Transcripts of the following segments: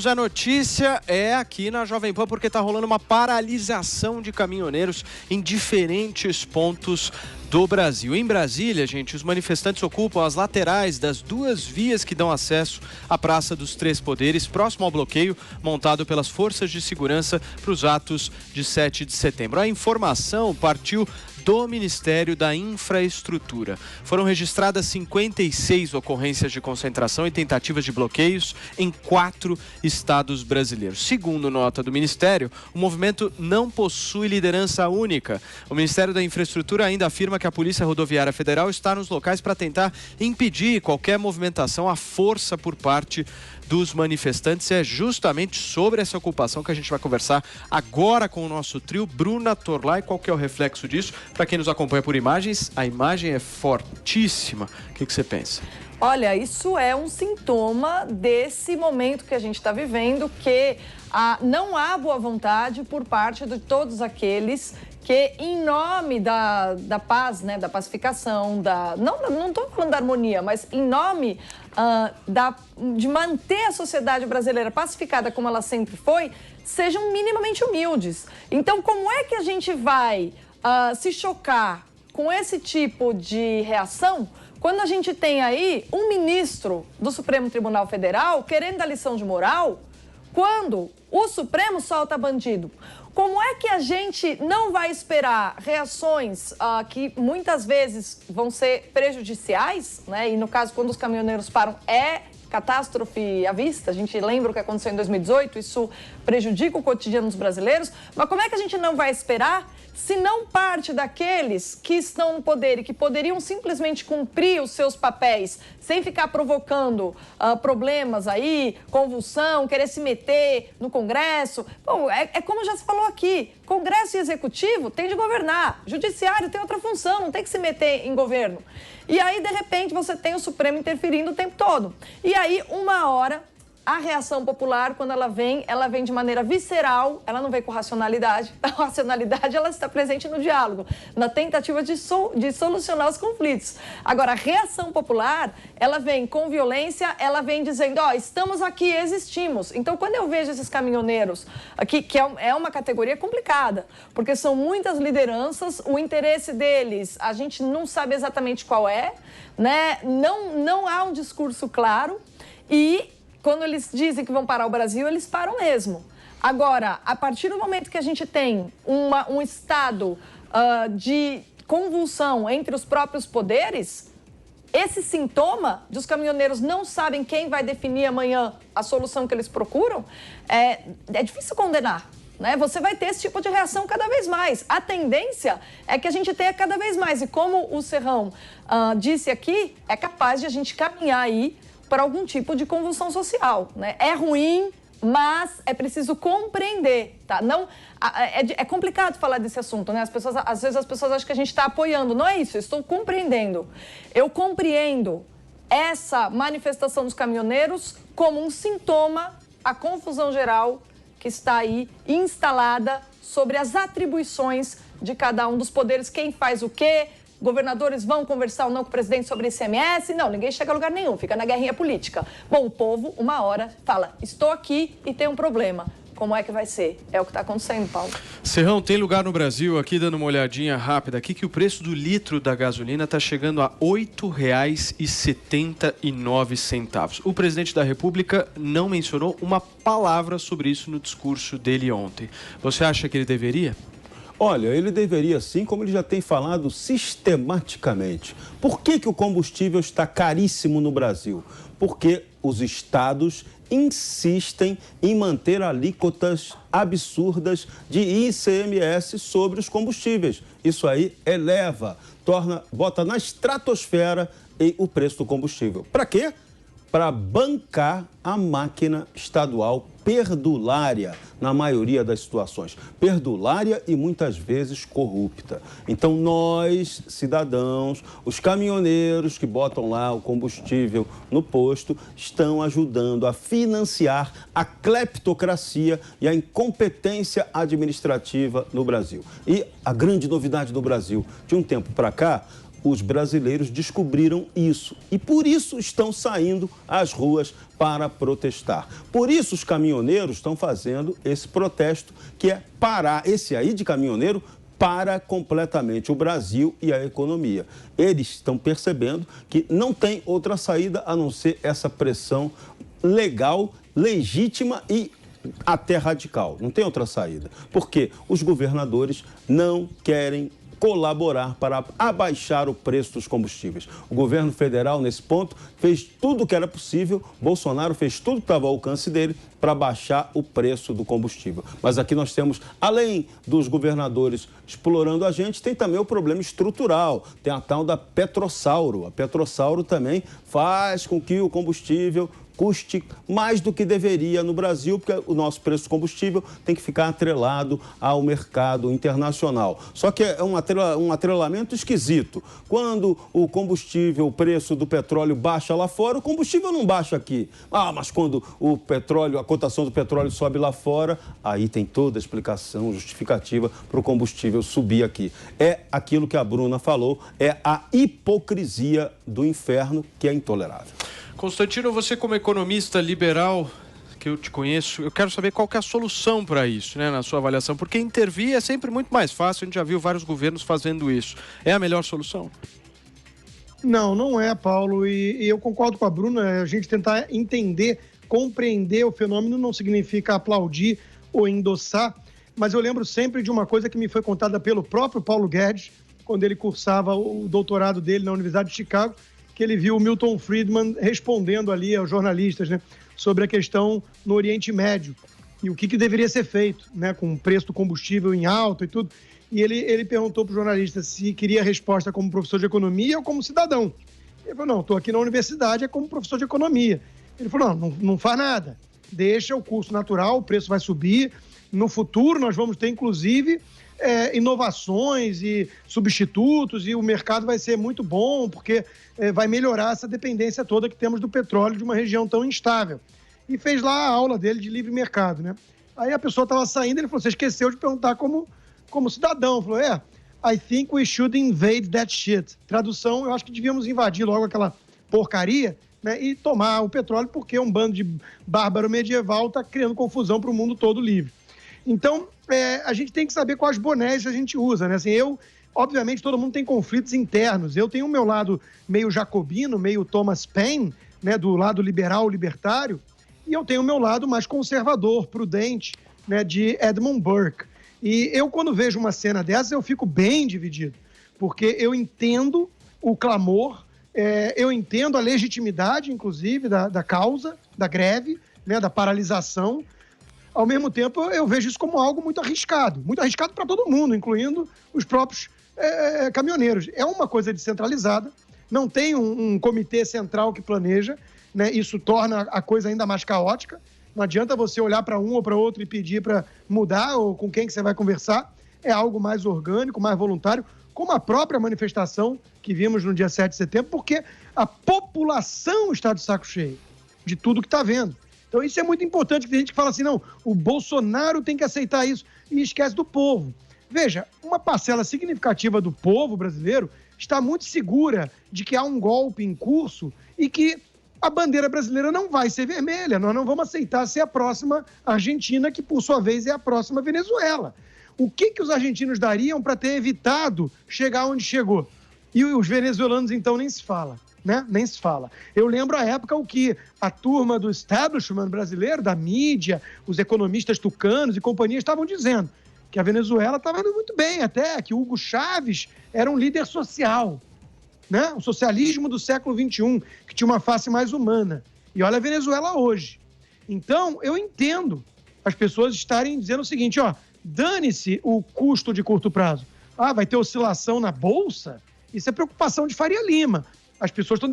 A notícia é aqui na Jovem Pan porque está rolando uma paralisação de caminhoneiros em diferentes pontos do Brasil. Em Brasília, gente, os manifestantes ocupam as laterais das duas vias que dão acesso à Praça dos Três Poderes, próximo ao bloqueio montado pelas forças de segurança para os atos de 7 de setembro. A informação partiu do Ministério da Infraestrutura. Foram registradas 56 ocorrências de concentração e tentativas de bloqueios em 4 estados brasileiros. Segundo nota do Ministério, o movimento não possui liderança única. O Ministério da Infraestrutura ainda afirma que a Polícia Rodoviária Federal está nos locais para tentar impedir qualquer movimentação à força por parte dos manifestantes. É justamente sobre essa ocupação que a gente vai conversar agora com o nosso trio. Bruna Torlai, qual que é o reflexo disso? Para quem nos acompanha por imagens, a imagem é fortíssima. O que você pensa? Olha, isso é um sintoma desse momento que a gente está vivendo, que não há boa vontade por parte de todos aqueles que, em nome da paz, né, da pacificação, não estou falando da harmonia, mas em nome de manter a sociedade brasileira pacificada como ela sempre foi, sejam minimamente humildes. Então, como é que a gente vai se chocar com esse tipo de reação quando a gente tem aí um ministro do Supremo Tribunal Federal querendo dar lição de moral, quando o Supremo solta bandido? Como é que a gente não vai esperar reações que muitas vezes vão ser prejudiciais, né? E no caso, quando os caminhoneiros param, é catástrofe à vista. A gente lembra o que aconteceu em 2018, isso prejudica o cotidiano dos brasileiros. Mas como é que a gente não vai esperar se não parte daqueles que estão no poder e que poderiam simplesmente cumprir os seus papéis sem ficar provocando problemas aí, convulsão, querer se meter no Congresso? Bom, é como já se falou aqui, Congresso e Executivo tem de governar, Judiciário tem outra função, não tem que se meter em governo. E aí, de repente, você tem o Supremo interferindo o tempo todo. E aí, uma hora, a reação popular, quando ela vem de maneira visceral, ela não vem com racionalidade. A racionalidade, ela está presente no diálogo, na tentativa de solucionar os conflitos. Agora, a reação popular, ela vem com violência, ela vem dizendo, estamos aqui, existimos. Então, quando eu vejo esses caminhoneiros aqui, que é uma categoria complicada, porque são muitas lideranças, o interesse deles, a gente não sabe exatamente qual é, né? Não há um discurso claro e quando eles dizem que vão parar o Brasil, eles param mesmo. Agora, a partir do momento que a gente tem um estado de convulsão entre os próprios poderes, esse sintoma dos caminhoneiros não sabem quem vai definir amanhã a solução que eles procuram, é difícil condenar. Né? Você vai ter esse tipo de reação cada vez mais. A tendência é que a gente tenha cada vez mais. E como o Serrão disse aqui, é capaz de a gente caminhar aí para algum tipo de convulsão social, né? É ruim, mas é preciso compreender, tá? Não, é complicado falar desse assunto, né? Às vezes as pessoas acham que a gente está apoiando. Não é isso, eu estou compreendendo. Eu compreendo essa manifestação dos caminhoneiros como um sintoma à confusão geral que está aí instalada sobre as atribuições de cada um dos poderes, quem faz o quê. Governadores vão conversar ou não com o presidente sobre ICMS? Não, ninguém chega a lugar nenhum, fica na guerrinha política. Bom, o povo, uma hora, fala, estou aqui e tem um problema. Como é que vai ser? É o que está acontecendo, Paulo. Serrão, tem lugar no Brasil, aqui dando uma olhadinha rápida aqui, que o preço do litro da gasolina está chegando a R$ 8,79. O presidente da República não mencionou uma palavra sobre isso no discurso dele ontem. Você acha que ele deveria? Olha, ele deveria sim, como ele já tem falado sistematicamente. Por que o combustível está caríssimo no Brasil? Porque os estados insistem em manter alíquotas absurdas de ICMS sobre os combustíveis. Isso aí bota na estratosfera o preço do combustível. Para quê? Para bancar a máquina estadual perdulária, na maioria das situações. Perdulária e muitas vezes corrupta. Então nós, cidadãos, os caminhoneiros que botam lá o combustível no posto, estão ajudando a financiar a cleptocracia e a incompetência administrativa no Brasil. E a grande novidade do Brasil, de um tempo para cá, Os brasileiros descobriram isso e por isso estão saindo às ruas para protestar. Por isso os caminhoneiros estão fazendo esse protesto, que é parar, esse aí de caminhoneiro, para completamente o Brasil e a economia. Eles estão percebendo que não tem outra saída a não ser essa pressão legal, legítima e até radical. Não tem outra saída. Porque os governadores não querem colaborar para abaixar o preço dos combustíveis. O governo federal, nesse ponto, fez tudo o que era possível, Bolsonaro fez tudo que estava ao alcance dele para baixar o preço do combustível. Mas aqui nós temos, além dos governadores explorando a gente, tem também o problema estrutural, tem a tal da Petrossauro. A Petrossauro também faz com que o combustível custe mais do que deveria no Brasil, porque o nosso preço do combustível tem que ficar atrelado ao mercado internacional. Só que é um atrelamento esquisito. Quando o combustível, o preço do petróleo baixa lá fora, o combustível não baixa aqui. Mas quando o petróleo, a cotação do petróleo sobe lá fora, aí tem toda a explicação justificativa para o combustível subir aqui. É aquilo que a Bruna falou, é a hipocrisia do inferno que é intolerável. Constantino, você como economista liberal, que eu te conheço, eu quero saber qual que é a solução para isso, né, na sua avaliação, porque intervir é sempre muito mais fácil, a gente já viu vários governos fazendo isso. É a melhor solução? Não, não é, Paulo, e eu concordo com a Bruna, a gente tentar entender, compreender o fenômeno não significa aplaudir ou endossar, mas eu lembro sempre de uma coisa que me foi contada pelo próprio Paulo Guedes, quando ele cursava o doutorado dele na Universidade de Chicago, que ele viu o Milton Friedman respondendo ali aos jornalistas, né, sobre a questão no Oriente Médio e o que deveria ser feito, né, com o preço do combustível em alta e tudo. E ele perguntou para o jornalista se queria resposta como professor de economia ou como cidadão. Ele falou, não, estou aqui na universidade, é como professor de economia. Ele falou, não faz nada, deixa o curso natural, o preço vai subir. No futuro nós vamos ter, inclusive, inovações e substitutos e o mercado vai ser muito bom porque vai melhorar essa dependência toda que temos do petróleo de uma região tão instável. E fez lá a aula dele de livre mercado, né? Aí a pessoa estava saindo, ele falou, você esqueceu de perguntar como cidadão. Falou, I think we should invade that shit. Tradução, eu acho que devíamos invadir logo aquela porcaria, né, e tomar o petróleo porque um bando de bárbaro medieval está criando confusão para o mundo todo livre. Então, a gente tem que saber quais bonés a gente usa, né? Assim, obviamente, todo mundo tem conflitos internos. Eu tenho o meu lado meio jacobino, meio Thomas Paine, né, do lado liberal, libertário, e eu tenho o meu lado mais conservador, prudente, né, de Edmund Burke. E eu, quando vejo uma cena dessa, eu fico bem dividido, porque eu entendo o clamor, eu entendo a legitimidade, inclusive, da causa, da greve, né, da paralisação. Ao mesmo tempo, eu vejo isso como algo muito arriscado para todo mundo, incluindo os próprios caminhoneiros. É uma coisa descentralizada, não tem um comitê central que planeja, né? Isso torna a coisa ainda mais caótica. Não adianta você olhar para um ou para outro e pedir para mudar ou com quem que você vai conversar. É algo mais orgânico, mais voluntário, como a própria manifestação que vimos no dia 7 de setembro, porque a população está de saco cheio de tudo que está vendo. Então, isso é muito importante, que tem gente que fala assim, não, o Bolsonaro tem que aceitar isso, e esquece do povo. Veja, uma parcela significativa do povo brasileiro está muito segura de que há um golpe em curso e que a bandeira brasileira não vai ser vermelha, nós não vamos aceitar ser a próxima Argentina, que por sua vez é a próxima Venezuela. O que os argentinos dariam para ter evitado chegar onde chegou? E os venezuelanos, então, nem se fala. Né? Nem se fala. Eu lembro a época o que a turma do establishment brasileiro, da mídia, os economistas tucanos e companhia estavam dizendo que a Venezuela estava indo muito bem até, que Hugo Chávez era um líder social, né? O socialismo do século XXI, que tinha uma face mais humana. E olha a Venezuela hoje. Então, eu entendo as pessoas estarem dizendo o seguinte, dane-se o custo de curto prazo. Vai ter oscilação na Bolsa? Isso é preocupação de Faria Lima. As pessoas estão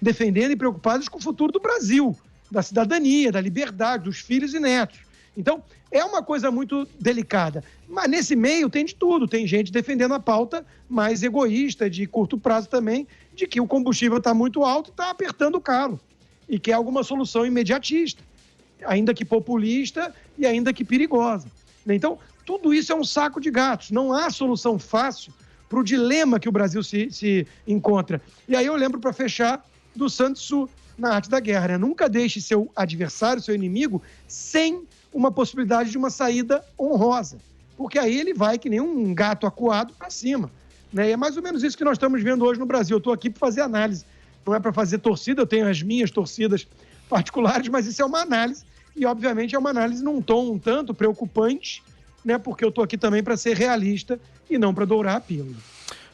defendendo e preocupadas com o futuro do Brasil, da cidadania, da liberdade, dos filhos e netos. Então, é uma coisa muito delicada. Mas nesse meio tem de tudo. Tem gente defendendo a pauta mais egoísta, de curto prazo também, de que o combustível está muito alto e está apertando o calo. E quer alguma solução imediatista, ainda que populista e ainda que perigosa. Então, tudo isso é um saco de gatos. Não há solução fácil o dilema que o Brasil se encontra. E aí eu lembro, para fechar, do Sun Tzu, na Arte da Guerra, né? Nunca deixe seu adversário, seu inimigo, sem uma possibilidade de uma saída honrosa, porque aí ele vai que nem um gato acuado para cima, né? E é mais ou menos isso que nós estamos vendo hoje no Brasil. Eu estou aqui para fazer análise, não é para fazer torcida, eu tenho as minhas torcidas particulares, mas isso é uma análise, e obviamente é uma análise num tom um tanto preocupante, né? Porque eu estou aqui também para ser realista e não para dourar a pílula.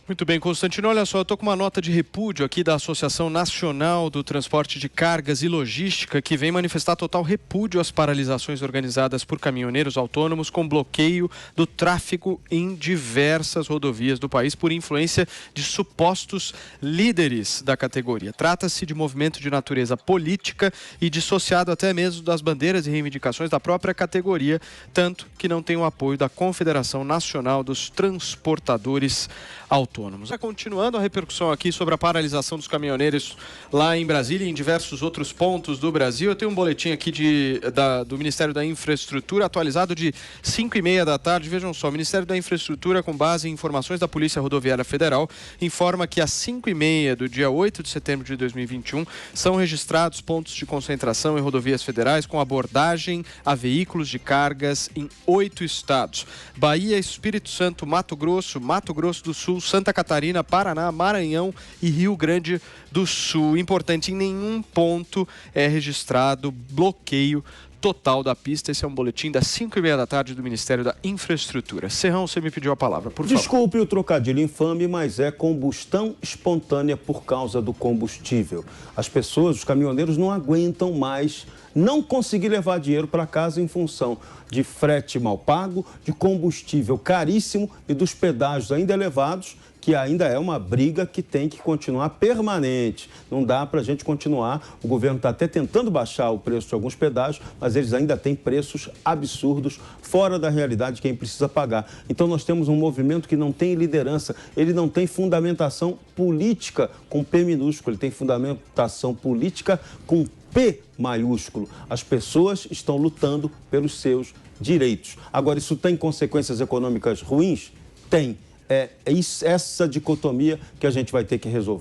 Muito bem, Constantino, olha só, eu estou com uma nota de repúdio aqui da Associação Nacional do Transporte de Cargas e Logística, que vem manifestar total repúdio às paralisações organizadas por caminhoneiros autônomos com bloqueio do tráfego em diversas rodovias do país por influência de supostos líderes da categoria. Trata-se de movimento de natureza política e dissociado até mesmo das bandeiras e reivindicações da própria categoria, tanto que não tem o apoio da Confederação Nacional dos Transportadores Autônomos. Continuando a repercussão aqui sobre a paralisação dos caminhoneiros lá em Brasília e em diversos outros pontos do Brasil, eu tenho um boletim aqui do Ministério da Infraestrutura atualizado de 5h30 da tarde. Vejam só, o Ministério da Infraestrutura, com base em informações da Polícia Rodoviária Federal, informa que às 5h30 do dia 8 de setembro de 2021 são registrados pontos de concentração em rodovias federais com abordagem a veículos de cargas em 8 estados: Bahia, Espírito Santo, Mato Grosso do Sul, Santa Catarina, Paraná, Maranhão e Rio Grande do Sul. Importante, em nenhum ponto é registrado bloqueio total da pista. Esse é um boletim das 5h30 da tarde do Ministério da Infraestrutura. Serrão, você me pediu a palavra, por favor. Desculpe o trocadilho infame, mas é combustão espontânea por causa do combustível. As pessoas, os caminhoneiros, não aguentam mais não conseguir levar dinheiro para casa em função de frete mal pago, de combustível caríssimo e dos pedágios ainda elevados, que ainda é uma briga que tem que continuar permanente. Não dá para a gente continuar. O governo está até tentando baixar o preço de alguns pedágios, mas eles ainda têm preços absurdos, fora da realidade de quem precisa pagar. Então nós temos um movimento que não tem liderança, ele não tem fundamentação política com P minúsculo, ele tem fundamentação política com P maiúsculo. As pessoas estão lutando pelos seus direitos. Agora, isso tem consequências econômicas ruins? Tem. É essa dicotomia que a gente vai ter que resolver.